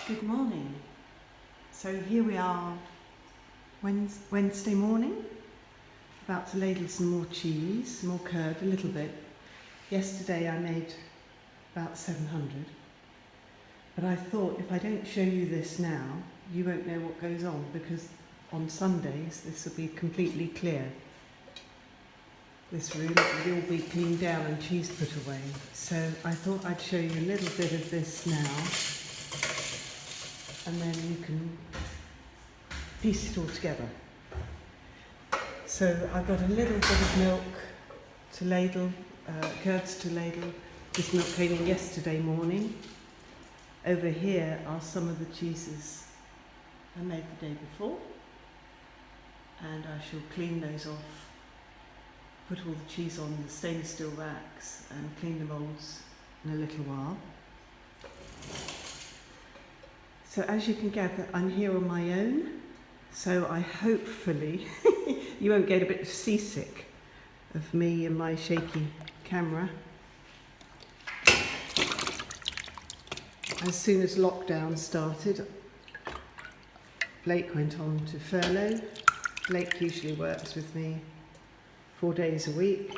Good morning. So here we are, Wednesday morning, about to ladle some more cheese, some more curd, a little bit. Yesterday I made about 700, but I thought if I don't show you this now, you won't know what goes on, because on Sundays this will be completely clear. This room will all be cleaned down and cheese put away. So I thought I'd show you a little bit of this now, and then you can piece it all together. So I've got a little bit of milk to ladle, curds to ladle. This milk came in yesterday morning. Over here are some of the cheeses I made the day before, and I shall clean those off, put all the cheese on the stainless steel racks and clean the moulds in a little while. So as you can gather, I'm here on my own, so I hopefully you won't get a bit seasick of me and my shaky camera. As soon as lockdown started, Blake went on to furlough. Blake usually works with me 4 days a week,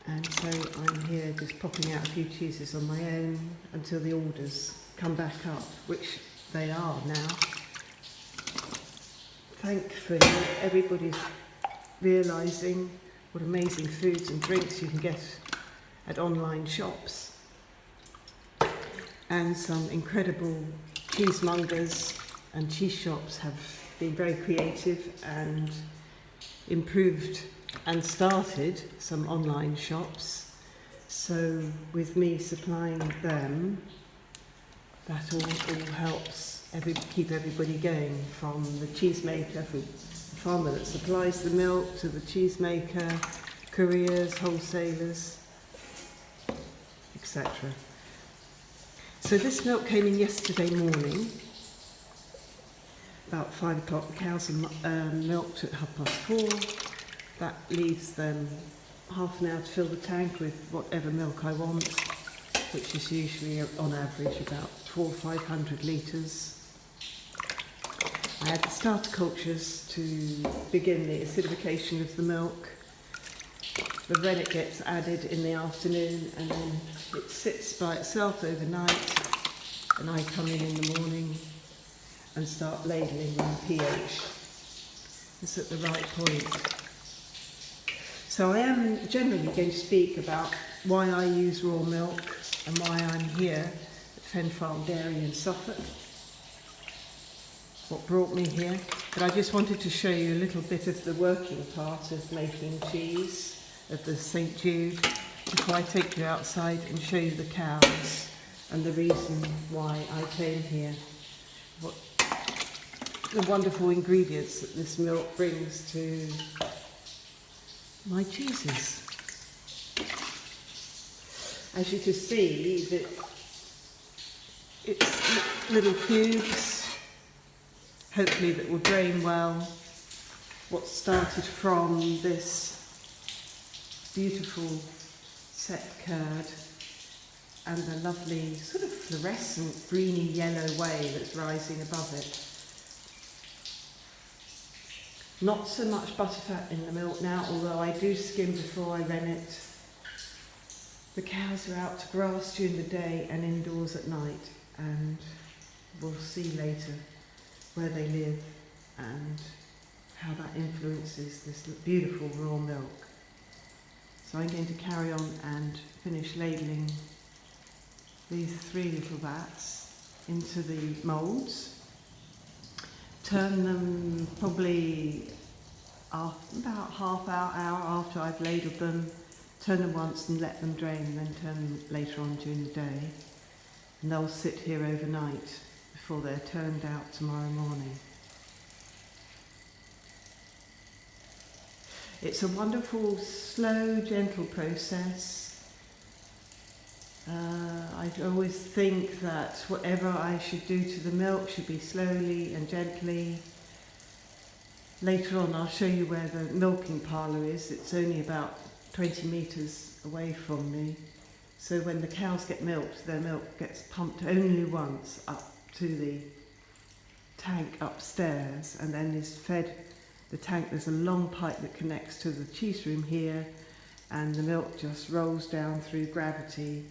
and so I'm here just popping out a few cheeses on my own until the orders come back up, which they are now. Thankfully, everybody's realising what amazing foods and drinks you can get at online shops, and some incredible cheesemongers and cheese shops have been very creative and improved and started some online shops. So with me supplying them, that all helps keep everybody going, from the cheesemaker, from the farmer that supplies the milk, to the cheesemaker, couriers, wholesalers, etc. So this milk came in yesterday morning, about 5 o'clock. The cows are milked at 4:30. That leaves them half an hour to fill the tank with whatever milk I want, which is usually on average about 400 or 500 litres. I had the starter cultures to begin the acidification of the milk. The rennet gets added in the afternoon, and then it sits by itself overnight, and I come in the morning and start ladling when pH is at the right point. So I am generally going to speak about why I use raw milk and why I'm here at Fen Farm Dairy in Suffolk, what brought me here. But I just wanted to show you a little bit of the working part of making cheese, of the St Jude, before I take you outside and show you the cows and the reason why I came here, what the wonderful ingredients that this milk brings to my cheeses. As you can see, that it's little cubes, hopefully that will drain well. What started from this beautiful set curd and the lovely sort of fluorescent greeny yellow whey that's rising above it. Not so much butterfat in the milk now, although I do skim before I rennet. The cows are out to grass during the day and indoors at night, and we'll see later where they live and how that influences this beautiful raw milk. So I'm going to carry on and finish ladling these 3 little vats into the moulds. Turn them probably about half hour after I've ladled them. Turn them once and let them drain, and then turn them later on during the day. And they'll sit here overnight before they're turned out tomorrow morning. It's a wonderful, slow, gentle process. I always think that whatever I should do to the milk should be slowly and gently. Later on I'll show you where the milking parlour is. It's only about 20 metres away from me. So when the cows get milked, their milk gets pumped only once up to the tank upstairs and then is fed the tank. There's a long pipe that connects to the cheese room here, and the milk just rolls down through gravity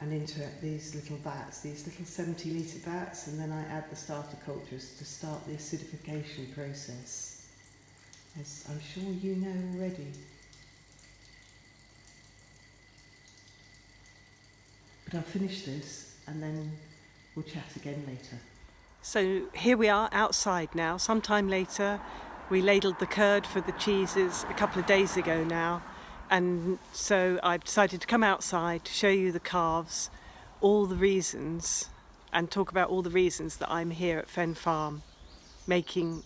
and into these little vats, these little 70-litre vats, and then I add the starter cultures to start the acidification process, as I'm sure you know already. But I'll finish this and then we'll chat again later. So here we are outside now. Sometime later, we ladled the curd for the cheeses a couple of days ago now. And so I've decided to come outside to show you the calves, all the reasons, and talk about all the reasons that I'm here at Fen Farm, making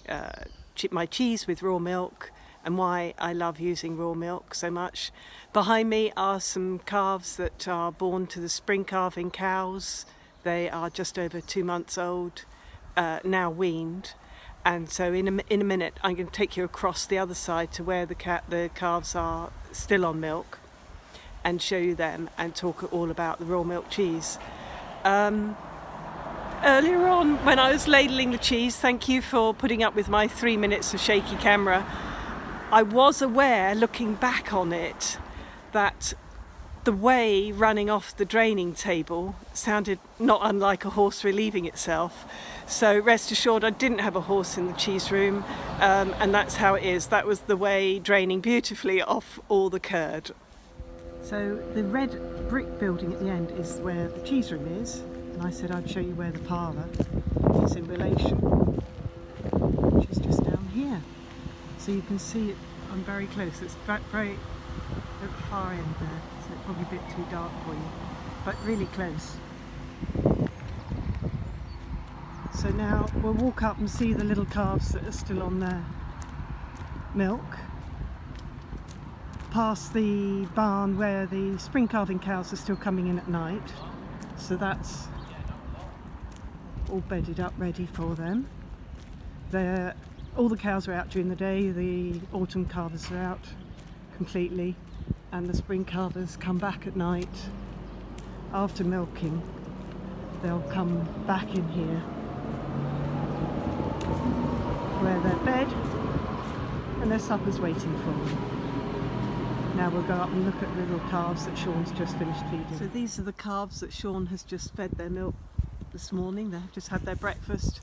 my cheese with raw milk, and why I love using raw milk so much. Behind me are some calves that are born to the spring calving cows. They are just over 2 months old, now weaned. And so in a minute, I'm going to take you across the other side to where the calves are still on milk, and show you them and talk all about the raw milk cheese. Earlier on, when I was ladling the cheese, thank you for putting up with my 3 minutes of shaky camera, I was aware, looking back on it, that the whey running off the draining table sounded not unlike a horse relieving itself. So rest assured, I didn't have a horse in the cheese room, and that's how it is. That was the whey draining beautifully off all the curd. So the red brick building at the end is where the cheese room is, and I said I'd show you where the parlour is in relation, which is just down here. So you can see it, I'm very close. It's very at the far end there, so it's probably a bit too dark for you, but really close. So now we'll walk up and see the little calves that are still on their milk, past the barn where the spring calving cows are still coming in at night. So that's all bedded up ready for them. All the cows are out during the day, the autumn calvers are out completely, and the spring calvers come back at night. After milking, they'll come back in here where they're bed and their supper's waiting for them. Now we'll go up and look at the little calves that Sean's just finished feeding. So these are the calves that Sean has just fed their milk this morning. They've just had their breakfast.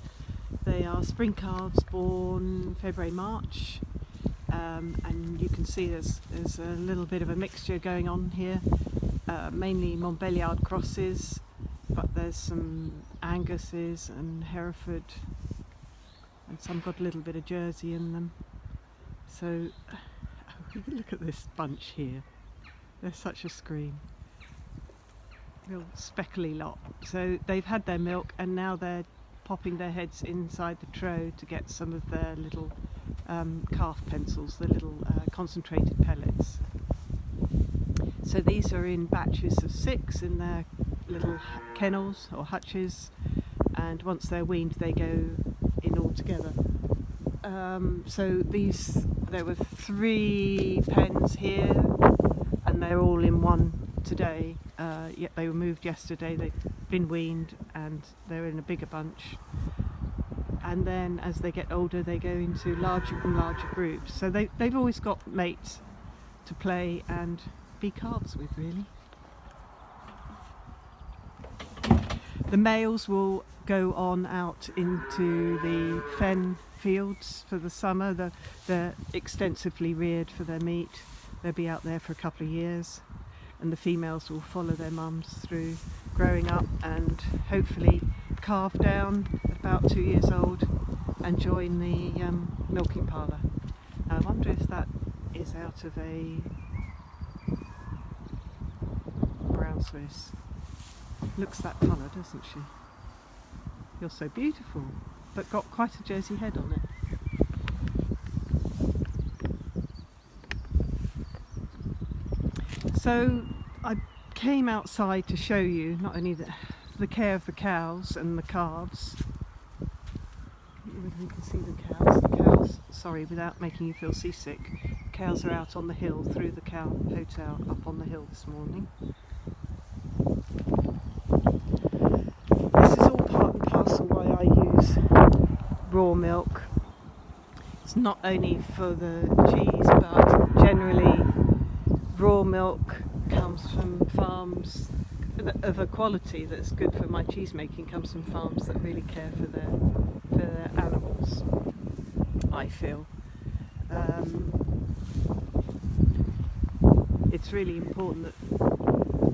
They are spring calves born February, March, and you can see there's a little bit of a mixture going on here, mainly Montbéliard crosses, but there's some Angus's and Hereford, and some got a little bit of Jersey in them. So look at this bunch here, they're such a scream, real speckly lot. So they've had their milk and now they're popping their heads inside the trough to get some of their little calf pencils, the little concentrated pellets. So these are in batches of 6 in their little kennels or hutches, and once they're weaned they go in all together. So there were 3 pens here and they're all in one today, yet they were moved yesterday. They've been weaned and they're in a bigger bunch, and then as they get older they go into larger and larger groups, so they've always got mates to play and be calves with, really. The males will go on out into the fen fields for the summer. They're extensively reared for their meat. They'll be out there for a couple of years, and the females will follow their mums through growing up and hopefully calve down at about 2 years old and join the milking parlour. Now, I wonder if that is out of a brown Swiss. Looks that colour, doesn't she? You're so beautiful, but got quite a Jersey head on it. So I came outside to show you not only the care of the cows and the calves. You can see the cows. The cows, sorry, without making you feel seasick, the cows are out on the hill through the cow hotel up on the hill this morning. This is all raw milk. It's not only for the cheese, but generally raw milk comes from farms of a quality that's good for my cheese making, comes from farms that really care for their animals, I feel. It's really important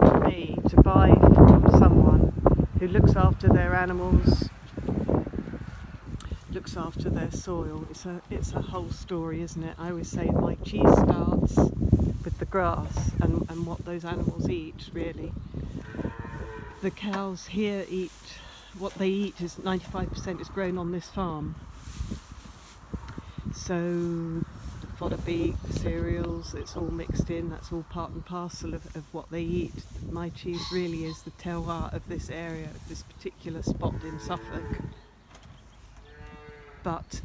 to me to buy from someone who looks after their animals, looks after their soil. It's a whole story, isn't it? I always say my cheese starts with the grass and what those animals eat, really. The cows here eat, what they eat is 95% is grown on this farm. So fodder beet, cereals, it's all mixed in, that's all part and parcel of what they eat. My cheese really is the terroir of this area, of this particular spot in Suffolk. But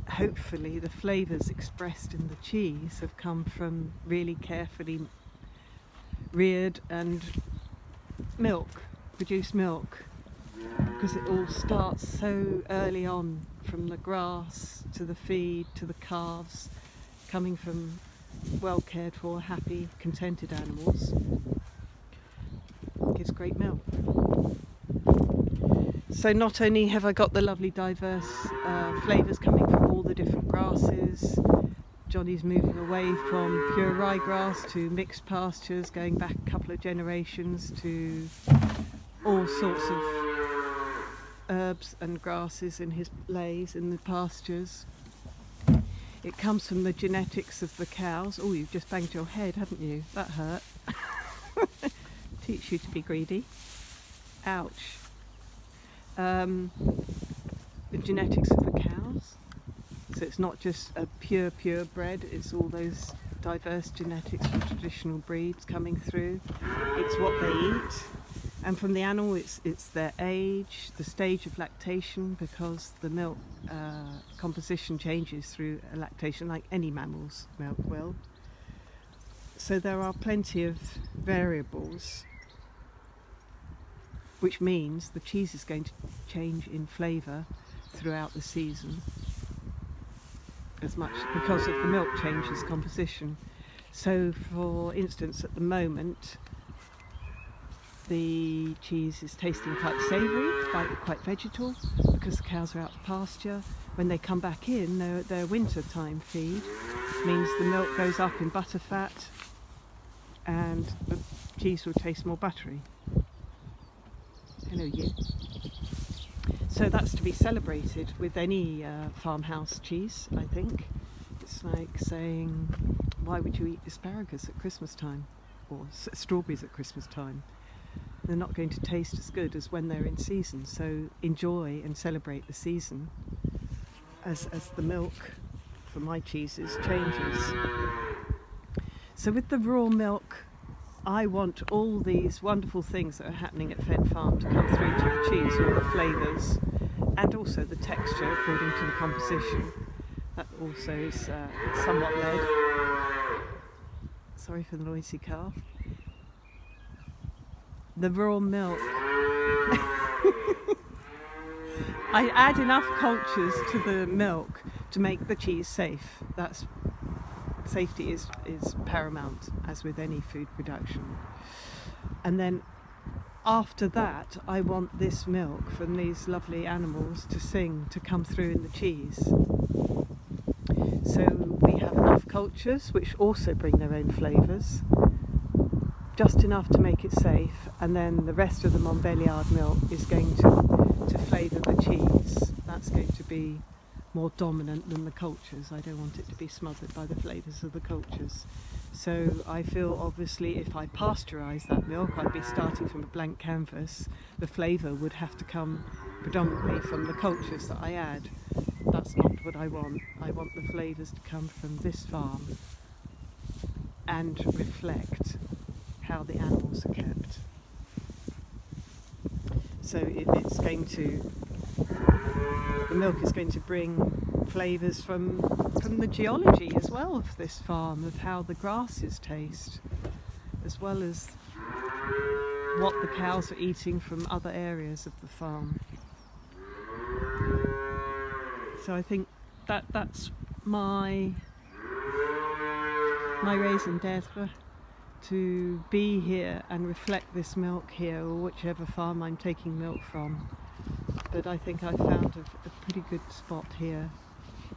hopefully the flavours expressed in the cheese have come from really carefully reared and produced milk, because it all starts so early on, from the grass to the feed to the calves, coming from well cared for, happy, contented animals. It gives great milk. So not only have I got the lovely diverse flavours coming from all the different grasses, Johnny's moving away from pure ryegrass to mixed pastures, going back a couple of generations to all sorts of herbs and grasses in his lays in the pastures. It comes from the genetics of the cows. Oh, you've just banged your head, haven't you? That hurt. Teach you to be greedy. Ouch. The genetics of the cows. So it's not just a pure bred, it's all those diverse genetics from traditional breeds coming through. It's what they eat. And from the animal, it's their age, the stage of lactation, because the milk composition changes through lactation, like any mammal's milk will. So there are plenty of variables, which means the cheese is going to change in flavour throughout the season, as much because of the milk changes composition. So for instance, at the moment, the cheese is tasting quite savoury, quite vegetal, because the cows are out to pasture. When they come back in, their winter time feed means the milk goes up in butter fat and the cheese will taste more buttery. Hello, you. So that's to be celebrated with any farmhouse cheese, I think. It's like saying, why would you eat asparagus at Christmas time, or strawberries at Christmas time? They're not going to taste as good as when they're in season, so enjoy and celebrate the season as the milk for my cheeses changes. So with the raw milk, I want all these wonderful things that are happening at Fen Farm to come through to the cheese, all the flavours, and also the texture according to the composition. That also is somewhat led. Sorry for the noisy calf. The raw milk. I add enough cultures to the milk to make the cheese safe. Safety is paramount, as with any food production. And then after that, I want this milk from these lovely animals to sing, to come through in the cheese. So we have enough cultures, which also bring their own flavours, just enough to make it safe, and then the rest of the Montbéliard milk is going to flavour the cheese. That's going to be more dominant than the cultures. I don't want it to be smothered by the flavours of the cultures. So I feel obviously if I pasteurise that milk, I'd be starting from a blank canvas. The flavour would have to come predominantly from the cultures that I add. That's not what I want. I want the flavours to come from this farm and reflect how the animals are kept. So it's going to, the milk is going to bring flavours from the geology as well of this farm, of how the grasses taste, as well as what the cows are eating from other areas of the farm. So I think that's my raison d'être, to be here and reflect this milk here, or whichever farm I'm taking milk from. But I think I found a pretty good spot here.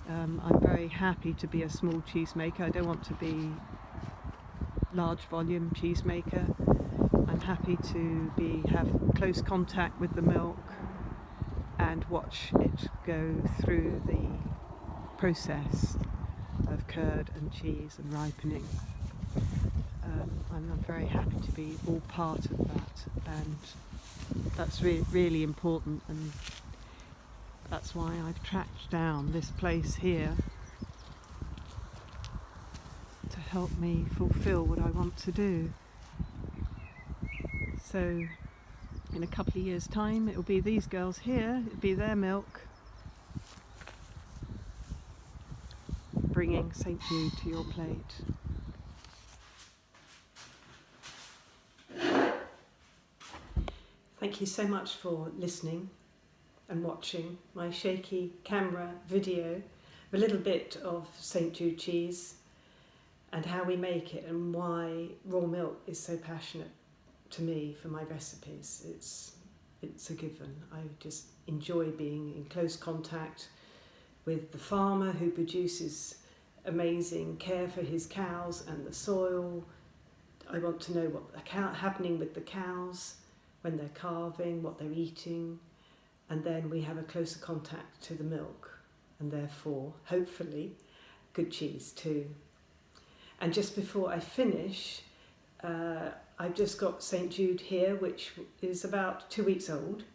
I'm very happy to be a small cheesemaker. I don't want to be large volume cheesemaker. I'm happy to have close contact with the milk and watch it go through the process of curd and cheese and ripening. I'm very happy to be all part of that, and that's really important, and that's why I've tracked down this place here to help me fulfill what I want to do. So in a couple of years' time it'll be these girls here, it'll be their milk bringing St Jude to your plate. Thank you so much for listening and watching my shaky camera video, a little bit of St Jude cheese and how we make it, and why raw milk is so passionate to me for my recipes. It's a given. I just enjoy being in close contact with the farmer who produces amazing care for his cows and the soil. I want to know what's happening with the cows when they're calving, what they're eating, and then we have a closer contact to the milk, and therefore, hopefully, good cheese too. And just before I finish, I've just got St Jude here, which is about 2 weeks old,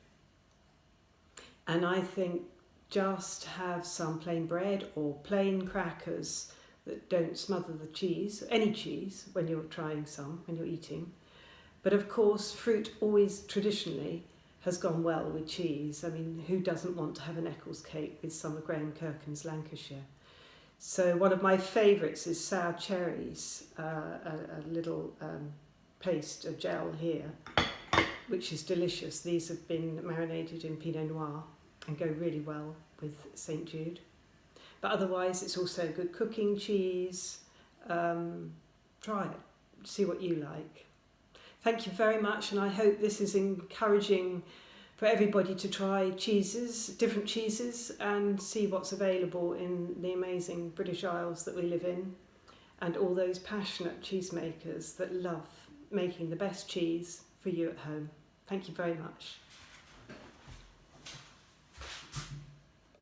and I think just have some plain bread or plain crackers that don't smother the cheese, any cheese, when you're trying some, when you're eating. But of course, fruit always traditionally has gone well with cheese. I mean, who doesn't want to have an Eccles cake with some of Graham Kirkham's Lancashire? So one of my favourites is sour cherries, a little paste, a gel here, which is delicious. These have been marinated in Pinot Noir and go really well with St Jude. But otherwise, it's also good cooking cheese. Try it, see what you like. Thank you very much, and I hope this is encouraging for everybody to try cheeses, different cheeses, and see what's available in the amazing British Isles that we live in, and all those passionate cheesemakers that love making the best cheese for you at home. Thank you very much.